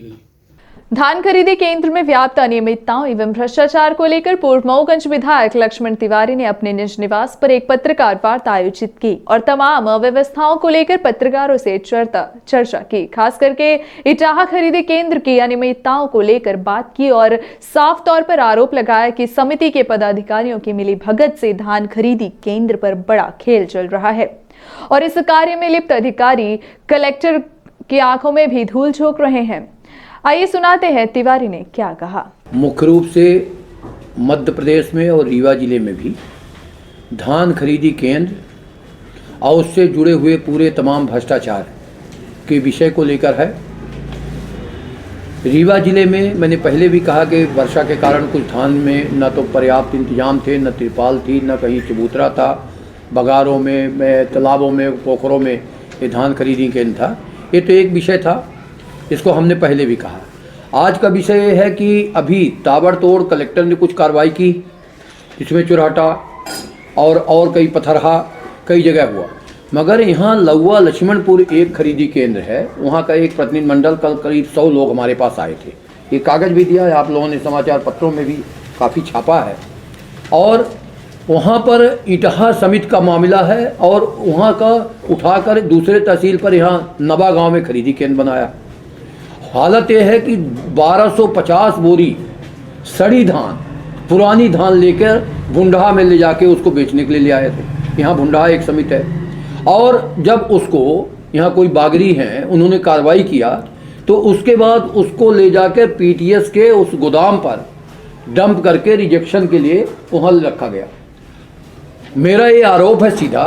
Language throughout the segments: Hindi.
धान खरीदी केंद्र में व्याप्त अनियमितताओं एवं भ्रष्टाचार को लेकर पूर्व मऊगंज विधायक लक्ष्मण तिवारी ने अपने निज निवास पर एक पत्रकार वार्ता आयोजित की और तमाम अव्यवस्थाओं को लेकर पत्रकारों से चर्चा की। खास करके इटाहा खरीदी केंद्र की अनियमितताओं को लेकर बात की और साफ तौर पर आरोप लगाया कि समिति के पदाधिकारियों की मिलीभगत से धान खरीदी केंद्र पर बड़ा खेल चल रहा है और इस कार्य में लिप्त अधिकारी कलेक्टर की आंखों में भी धूल झोंक रहे हैं। आइए सुनाते हैं तिवारी ने क्या कहा। मुख्य रूप से मध्य प्रदेश में और रीवा जिले में भी धान खरीदी केंद्र और उससे जुड़े हुए पूरे तमाम भ्रष्टाचार के विषय को लेकर है। रीवा जिले में मैंने पहले भी कहा कि वर्षा के कारण कुछ धान में न तो पर्याप्त इंतजाम थे, न तिरपाल थी, न कहीं चबूतरा था, बगारों में तालाबों में, पोखरों में ये धान खरीदी केंद्र था। ये तो एक विषय था, इसको हमने पहले भी कहा। आज का विषय ये है कि अभी ताबड़तोड़ कलेक्टर ने कुछ कार्रवाई की, इसमें चुराटा और कई पथरहा कई जगह हुआ, मगर यहाँ लौवा लक्ष्मणपुर एक खरीदी केंद्र है, वहाँ का एक प्रतिनिधिमंडल कल करीब 100 लोग हमारे पास आए थे। ये कागज़ भी दिया है, आप लोगों ने समाचार पत्रों में भी काफ़ी छापा है। और वहाँ पर इटाहा समिति का मामला है और वहाँ का उठाकर दूसरे तहसील पर यहाँ नवा गाँव में खरीदी केंद्र बनाया। हालत यह है कि 1250 बोरी सड़ी धान, पुरानी धान लेकर भुंडहा में ले जाके उसको बेचने के लिए ले आए थे। यहाँ भुंडहा एक समिति है और जब उसको यहाँ कोई बागरी हैं उन्होंने कार्रवाई किया तो उसके बाद उसको ले जाकर पीटीएस के उस गोदाम पर डंप करके रिजेक्शन के लिए वहाँ रखा गया। मेरा ये आरोप है सीधा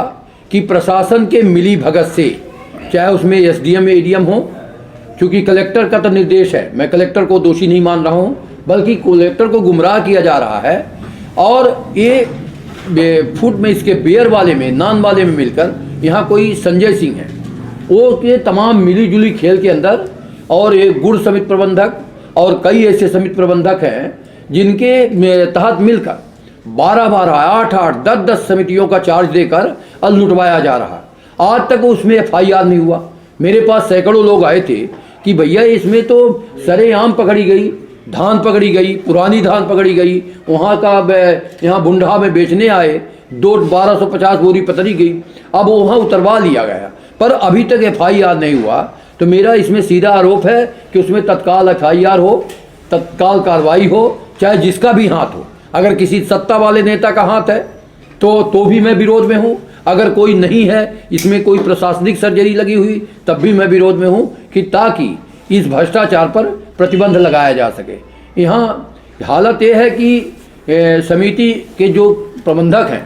कि प्रशासन के मिली भगत से, चाहे उसमें एसडीएम एडीएम हो, क्योंकि कलेक्टर का तो निर्देश है, मैं कलेक्टर को दोषी नहीं मान रहा हूँ, बल्कि कलेक्टर को गुमराह किया जा रहा है। और ये फूड में इसके बेयर वाले में, नान वाले में मिलकर यहाँ कोई संजय सिंह है, वो ये तमाम मिली जुली खेल के अंदर, और एक गुड़ समिति प्रबंधक और कई ऐसे समिति प्रबंधक हैं जिनके तहत मिलकर 12-12, 8-8, 10-10 समितियों का चार्ज देकर लुटवाया जा रहा है। आज तक उसमें FIR नहीं हुआ। मेरे पास सैकड़ों लोग आए थे कि भैया इसमें तो सरेआम पकड़ी गई, धान पकड़ी गई, पुरानी धान पकड़ी गई, वहाँ का यहाँ भुंडहा में बेचने आए, 1250 बोरी पतरी गई, अब वहाँ उतरवा लिया गया, पर अभी तक FIR नहीं हुआ। तो मेरा इसमें सीधा आरोप है कि उसमें तत्काल FIR हो, तत्काल कार्रवाई हो, चाहे जिसका भी हाथ हो। अगर किसी सत्ता वाले नेता का हाथ है तो भी मैं विरोध में हूँ। अगर कोई नहीं है, इसमें कोई प्रशासनिक सर्जरी लगी हुई, तब भी मैं विरोध में हूँ, कि ताकि इस भ्रष्टाचार पर प्रतिबंध लगाया जा सके। यहाँ हालत यह है कि समिति के जो प्रबंधक हैं,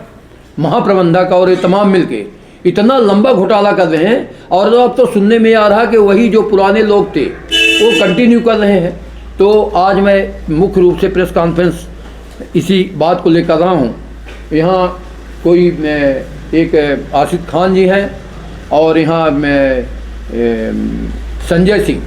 महाप्रबंधक और ये तमाम मिलके इतना लंबा घोटाला कर रहे हैं, और अब तो सुनने में आ रहा कि वही जो पुराने लोग थे वो कंटिन्यू कर रहे हैं। तो आज मैं मुख्य रूप से प्रेस कॉन्फ्रेंस इसी बात को लेकर रहा हूँ। यहाँ कोई एक आसिफ खान जी हैं और यहाँ संजय सिंह,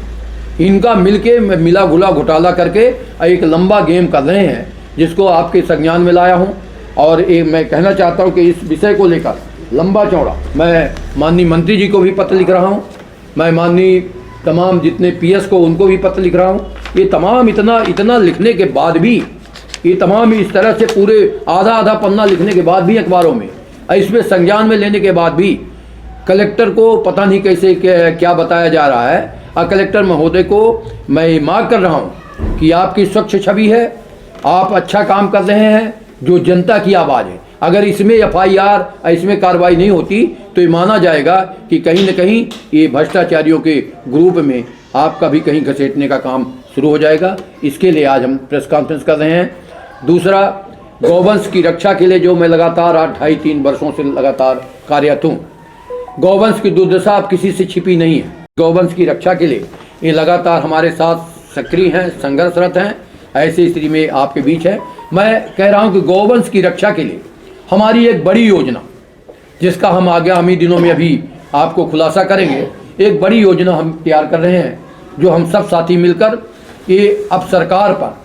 इनका मिलके मिला घुला घोटाला करके एक लंबा गेम कर रहे हैं, जिसको आपके संज्ञान में लाया हूँ। और मैं कहना चाहता हूँ कि इस विषय को लेकर लंबा चौड़ा मैं माननीय मंत्री जी को भी पत्र लिख रहा हूँ, मैं माननीय तमाम जितने PS को उनको भी पत्र लिख रहा हूँ। ये तमाम इतना लिखने के बाद भी, ये तमाम इस तरह से पूरे आधा पन्ना लिखने के बाद भी अखबारों में, इसमें संज्ञान में लेने के बाद भी कलेक्टर को पता नहीं कैसे क्या बताया जा रहा है। और कलेक्टर महोदय को मैं मांग कर रहा हूँ कि आपकी स्वच्छ छवि है, आप अच्छा काम कर रहे हैं, जो जनता की आवाज़ है। अगर इसमें FIR, इसमें कार्रवाई नहीं होती तो ये माना जाएगा कि कहीं न कहीं ये भ्रष्टाचारियों के ग्रुप में आपका भी कहीं घसीटने का काम शुरू हो जाएगा। इसके लिए आज हम प्रेस कॉन्फ्रेंस कर रहे हैं। दूसरा, गौवंश की रक्षा के लिए जो मैं लगातार 2.5-3 वर्षों से लगातार कार्यरत हूँ, गौवंश की दुर्दशा अब किसी से छिपी नहीं है। गौवंश की रक्षा के लिए ये लगातार हमारे साथ सक्रिय हैं, संघर्षरत हैं। ऐसी स्थिति में आपके बीच है, मैं कह रहा हूँ कि गौवंश की रक्षा के लिए हमारी एक बड़ी योजना, जिसका हम आगामी दिनों में अभी आपको खुलासा करेंगे, एक बड़ी योजना हम तैयार कर रहे हैं, जो हम सब साथी मिलकर ये अब सरकार पर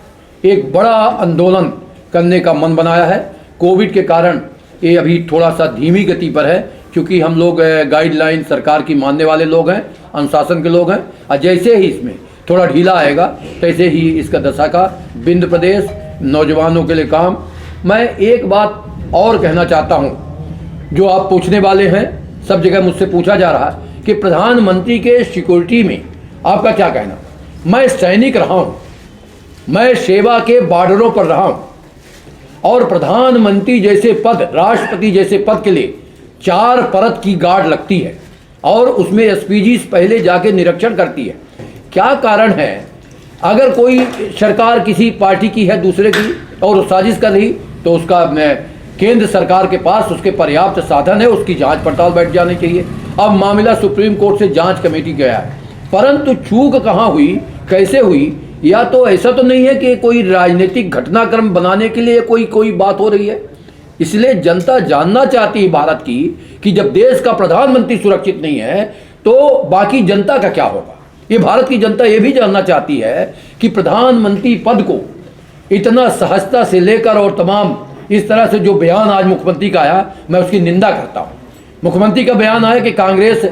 एक बड़ा आंदोलन करने का मन बनाया है। कोविड के कारण ये अभी थोड़ा सा धीमी गति पर है, क्योंकि हम लोग गाइडलाइन सरकार की मानने वाले लोग हैं, अनुशासन के लोग हैं। और जैसे ही इसमें थोड़ा ढीला आएगा। तैसे ही इसका दशा का विंध्य प्रदेश नौजवानों के लिए काम। मैं एक बात और कहना चाहता हूँ, जो आप पूछने वाले हैं, सब जगह मुझसे पूछा जा रहा है कि प्रधानमंत्री के सिक्योरिटी में आपका क्या कहना। मैं सैनिक रहा हूँ, मैं सेवा के बॉर्डरों पर रहा हूँ, और प्रधानमंत्री जैसे पद, राष्ट्रपति जैसे पद के लिए 4 परत की गार्ड लगती है और उसमें एसपीजी पहले जाके निरीक्षण करती है। क्या कारण है? अगर कोई सरकार किसी पार्टी की है दूसरे की और साजिश कर रही, तो उसका केंद्र सरकार के पास उसके पर्याप्त साधन है, उसकी जांच पड़ताल बैठ जानी चाहिए। अब मामला सुप्रीम कोर्ट से जांच कमेटी गया है, परंतु चूक कहाँ हुई, कैसे हुई? या तो ऐसा तो नहीं है कि कोई राजनीतिक घटनाक्रम बनाने के लिए कोई बात हो रही है। इसलिए जनता जानना चाहती है भारत की कि जब देश का प्रधानमंत्री सुरक्षित नहीं है तो बाकी जनता का क्या होगा। ये भारत की जनता ये भी जानना चाहती है कि प्रधानमंत्री पद को इतना सहजता से लेकर और तमाम इस तरह से जो बयान आज मुख्यमंत्री का आया, मैं उसकी निंदा करता हूँ। मुख्यमंत्री का बयान आया कि कांग्रेस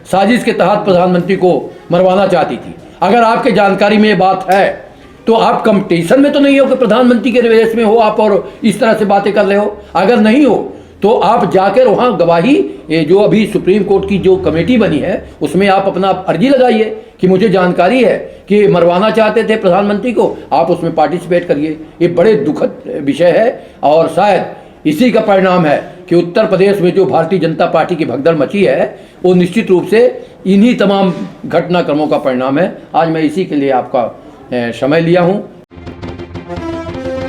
साजिश के तहत प्रधानमंत्री को मरवाना चाहती थी। अगर आपके जानकारी में ये बात है तो आप कंपटीशन में तो नहीं हो कि प्रधानमंत्री के रेस में हो आप और इस तरह से बातें कर रहे हो। अगर नहीं हो तो आप जाकर वहाँ गवाही, जो अभी सुप्रीम कोर्ट की जो कमेटी बनी है उसमें आप अपना अर्जी लगाइए कि मुझे जानकारी है कि मरवाना चाहते थे प्रधानमंत्री को, आप उसमें पार्टिसिपेट करिए। ये बड़े दुखद विषय है और शायद इसी का परिणाम है कि उत्तर प्रदेश में जो भारतीय जनता पार्टी की भगदड़ मची है वो निश्चित रूप से इन्हीं तमाम घटनाक्रमों का परिणाम है। आज मैं इसी के लिए आपका समय लिया हूँ।